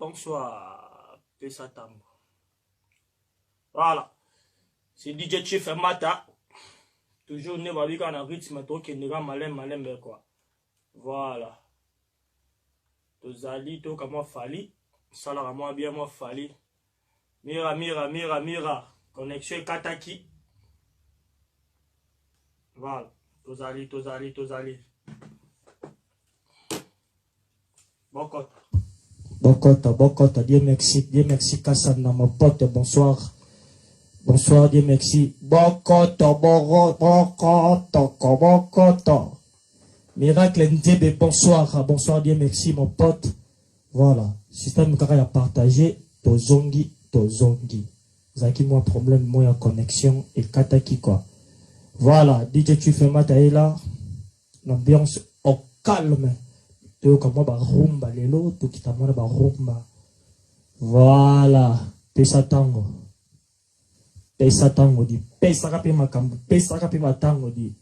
bonsoir. Voilà. C'est DJ Chief Mata. Toujours né avec un rythme qui n'est pas malin quoi. Voilà. Tozali to comment fali. Ça là moi bien moi fali. Mira. Connexion Kataki. Voilà. Tozali. Bokota, Dieu merci, Kassana, mon pote, bonsoir. Bonsoir, Dieu merci. Bokota. Miracle Ndebe, bonsoir, Dieu merci, mon pote. Voilà, système carré à partager, tozongi. Zaki, moi, problème, moi, connexion, et kataki, quoi. Voilà, DJ tu fais là, l'ambiance au calme. Comme moi, rumba, lelo, tout qui t'a montré, rumba. Voilà, pesa tango di, pesa kapi makambu, pesa kapi matango di.